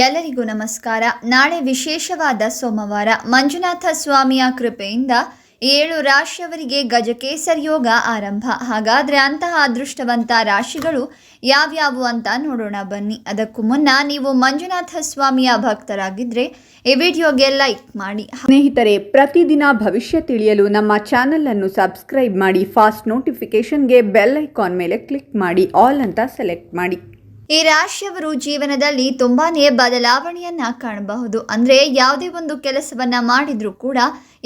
ಎಲ್ಲರಿಗೂ ನಮಸ್ಕಾರ. ನಾಳೆ ವಿಶೇಷವಾದ ಸೋಮವಾರ. ಮಂಜುನಾಥ ಸ್ವಾಮಿಯ ಕೃಪೆಯಿಂದ 7 ರಾಶಿಯವರಿಗೆ ಗಜಕೇಸರಿ ಯೋಗ ಆರಂಭ. ಹಾಗಾದರೆ ಅಂತಹ ಅದೃಷ್ಟವಂತ ರಾಶಿಗಳು ಯಾವ್ಯಾವು ಅಂತ ನೋಡೋಣ ಬನ್ನಿ. ಅದಕ್ಕೂ ಮುನ್ನ ನೀವು ಮಂಜುನಾಥ ಸ್ವಾಮಿಯ ಭಕ್ತರಾಗಿದ್ದರೆ ಈ ವಿಡಿಯೋಗೆ ಲೈಕ್ ಮಾಡಿ. ಸ್ನೇಹಿತರೆ, ಪ್ರತಿದಿನ ಭವಿಷ್ಯ ತಿಳಿಯಲು ನಮ್ಮ ಚಾನೆಲ್ ಅನ್ನು ಸಬ್ಸ್ಕ್ರೈಬ್ ಮಾಡಿ. ಫಾಸ್ಟ್ ನೋಟಿಫಿಕೇಶನ್ಗೆ ಬೆಲ್ ಐಕಾನ್ ಮೇಲೆ ಕ್ಲಿಕ್ ಮಾಡಿ, ಆಲ್ ಅಂತ ಸೆಲೆಕ್ಟ್ ಮಾಡಿ. ಈ ರಾಶಿಯವರು ಜೀವನದಲ್ಲಿ ತುಂಬಾನೇ ಬದಲಾವಣೆಯನ್ನ ಕಾಣಬಹುದು. ಅಂದರೆ ಯಾವುದೇ ಒಂದು ಕೆಲಸವನ್ನ ಮಾಡಿದ್ರೂ ಕೂಡ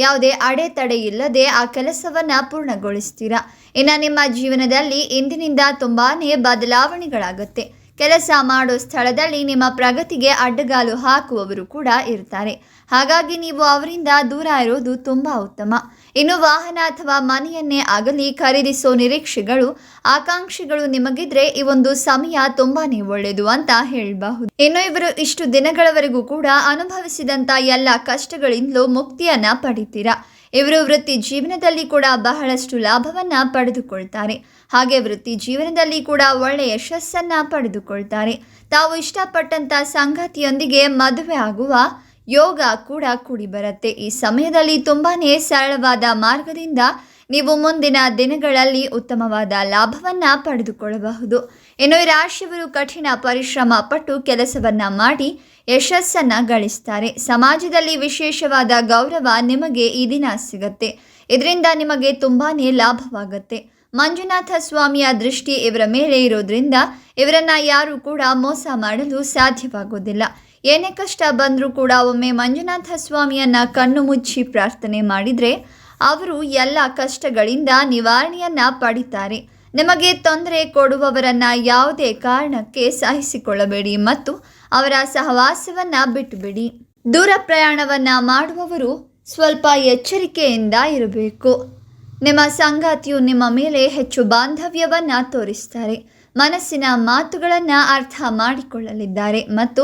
ಯಾವುದೇ ಅಡೆತಡೆ ಇಲ್ಲದೆ ಆ ಕೆಲಸವನ್ನ ಪೂರ್ಣಗೊಳಿಸ್ತೀರಾ. ಇನ್ನು ನಿಮ್ಮ ಜೀವನದಲ್ಲಿ ಇಂದಿನಿಂದ ತುಂಬಾನೇ ಬದಲಾವಣೆಗಳಾಗುತ್ತೆ. ಕೆಲಸ ಮಾಡೋ ಸ್ಥಳದಲ್ಲಿ ನಿಮ್ಮ ಪ್ರಗತಿಗೆ ಅಡ್ಡಗಾಲು ಹಾಕುವವರು ಕೂಡ ಇರ್ತಾರೆ. ಹಾಗಾಗಿ ನೀವು ಅವರಿಂದ ದೂರ ಇರೋದು ತುಂಬ ಉತ್ತಮ. ಇನ್ನು ವಾಹನ ಅಥವಾ ಮನೆಯನ್ನೇ ಆಗಲಿ ಖರೀದಿಸೋ ನಿರೀಕ್ಷೆಗಳು ಆಕಾಂಕ್ಷೆಗಳು ನಿಮಗಿದ್ರೆ ಈ ಒಂದು ಸಮಯ ತುಂಬಾನೇ ಒಳ್ಳೆಯದು ಅಂತ ಹೇಳಬಹುದು. ಇನ್ನು ಇವರು ಇಷ್ಟು ದಿನಗಳವರೆಗೂ ಕೂಡ ಅನುಭವಿಸಿದಂಥ ಎಲ್ಲ ಕಷ್ಟಗಳಿಂದಲೂ ಮುಕ್ತಿಯನ್ನ ಪಡಿತೀರಾ. ಇವರು ವೃತ್ತಿ ಜೀವನದಲ್ಲಿ ಕೂಡ ಬಹಳಷ್ಟು ಲಾಭವನ್ನ ಪಡೆದುಕೊಳ್ತಾರೆ. ಹಾಗೆ ವೃತ್ತಿ ಜೀವನದಲ್ಲಿ ಕೂಡ ಒಳ್ಳೆಯ ಯಶಸ್ಸನ್ನ ಪಡೆದುಕೊಳ್ತಾರೆ. ತಾವು ಇಷ್ಟಪಟ್ಟಂತ ಸಂಗಾತಿಯೊಂದಿಗೆ ಮದುವೆ ಆಗುವ ಯೋಗ ಕೂಡ ಕೂಡಿ ಬರುತ್ತೆ. ಈ ಸಮಯದಲ್ಲಿ ತುಂಬಾನೇ ಸರಳವಾದ ಮಾರ್ಗದಿಂದ ನೀವು ಮುಂದಿನ ದಿನಗಳಲ್ಲಿ ಉತ್ತಮವಾದ ಲಾಭವನ್ನ ಪಡೆದುಕೊಳ್ಳಬಹುದು. ಇನ್ನು ಈ ರಾಶಿಯವರು ಕಠಿಣ ಪರಿಶ್ರಮ ಪಟ್ಟು ಕೆಲಸವನ್ನ ಮಾಡಿ ಯಶಸ್ಸನ್ನ ಗಳಿಸ್ತಾರೆ. ಸಮಾಜದಲ್ಲಿ ವಿಶೇಷವಾದ ಗೌರವ ನಿಮಗೆ ಈ ದಿನ ಸಿಗುತ್ತೆ. ಇದರಿಂದ ನಿಮಗೆ ತುಂಬಾನೇ ಲಾಭವಾಗುತ್ತೆ. ಮಂಜುನಾಥ ಸ್ವಾಮಿಯ ದೃಷ್ಟಿ ಇವರ ಮೇಲೆ ಇರೋದ್ರಿಂದ ಇವರನ್ನ ಯಾರು ಕೂಡ ಮೋಸ ಮಾಡಲು ಸಾಧ್ಯವಾಗೋದಿಲ್ಲ. ಏನೇ ಕಷ್ಟ ಬಂದರೂ ಕೂಡ ಒಮ್ಮೆ ಮಂಜುನಾಥ ಸ್ವಾಮಿಯನ್ನ ಕಣ್ಣು ಮುಚ್ಚಿ ಪ್ರಾರ್ಥನೆ ಮಾಡಿದರೆ ಅವರು ಎಲ್ಲ ಕಷ್ಟಗಳಿಂದ ನಿವಾರಣೆಯನ್ನ ಪಡಿತಾರೆ. ನಿಮಗೆ ತೊಂದರೆ ಕೊಡುವವರನ್ನ ಯಾವುದೇ ಕಾರಣಕ್ಕೆ ಸಹಿಸಿಕೊಳ್ಳಬೇಡಿ ಮತ್ತು ಅವರ ಸಹವಾಸವನ್ನ ಬಿಟ್ಟುಬಿಡಿ. ದೂರ ಪ್ರಯಾಣವನ್ನ ಮಾಡುವವರು ಸ್ವಲ್ಪ ಎಚ್ಚರಿಕೆಯಿಂದ ಇರಬೇಕು. ನಿಮ್ಮ ಸಂಗಾತಿಯು ನಿಮ್ಮ ಮೇಲೆ ಹೆಚ್ಚು ಬಾಂಧವ್ಯವನ್ನ ತೋರಿಸ್ತಾರೆ. ಮನಸ್ಸಿನ ಮಾತುಗಳನ್ನು ಅರ್ಥ ಮಾಡಿಕೊಳ್ಳಲಿದ್ದಾರೆ ಮತ್ತು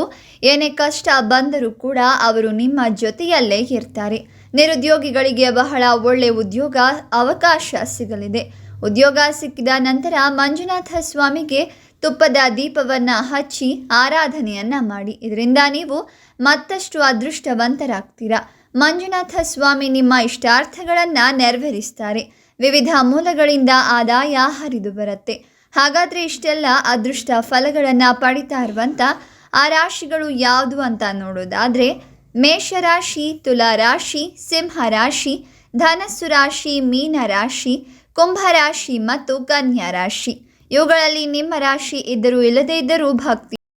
ಏನೇ ಕಷ್ಟ ಬಂದರೂ ಕೂಡ ಅವರು ನಿಮ್ಮ ಜೊತೆಯಲ್ಲೇ ಇರ್ತಾರೆ. ನಿರುದ್ಯೋಗಿಗಳಿಗೆ ಬಹಳ ಒಳ್ಳೆಯ ಉದ್ಯೋಗ ಅವಕಾಶ ಸಿಗಲಿದೆ. ಉದ್ಯೋಗ ಸಿಕ್ಕಿದ ನಂತರ ಮಂಜುನಾಥ ಸ್ವಾಮಿಗೆ ತುಪ್ಪದ ದೀಪವನ್ನು ಹಚ್ಚಿ ಆರಾಧನೆಯನ್ನ ಮಾಡಿ. ಇದರಿಂದ ನೀವು ಮತ್ತಷ್ಟು ಅದೃಷ್ಟವಂತರಾಗ್ತೀರಾ. ಮಂಜುನಾಥ ಸ್ವಾಮಿ ನಿಮ್ಮ ಇಷ್ಟಾರ್ಥಗಳನ್ನು ನೆರವೇರಿಸ್ತಾರೆ. ವಿವಿಧ ಮೂಲಗಳಿಂದ ಆದಾಯ ಹರಿದು ಬರುತ್ತೆ. ಹಾಗಾದರೆ ಇಷ್ಟೆಲ್ಲ ಅದೃಷ್ಟ ಫಲಗಳನ್ನು ಪಡಿತಾ ಇರುವಂಥ ಆ ರಾಶಿಗಳು ಯಾವುದು ಅಂತ ನೋಡೋದಾದರೆ ಮೇಷರಾಶಿ, ತುಲಾ ರಾಶಿ, ಸಿಂಹ ರಾಶಿ, ಧನಸ್ಸು ರಾಶಿ, ಮೀನ ರಾಶಿ, ಕುಂಭ ರಾಶಿ ಮತ್ತು ಕನ್ಯಾ ರಾಶಿ. ಇವುಗಳಲ್ಲಿ ನಿಮ್ಮ ರಾಶಿ ಇದ್ದರೂ ಇಲ್ಲದೇ ಇದ್ದರೂ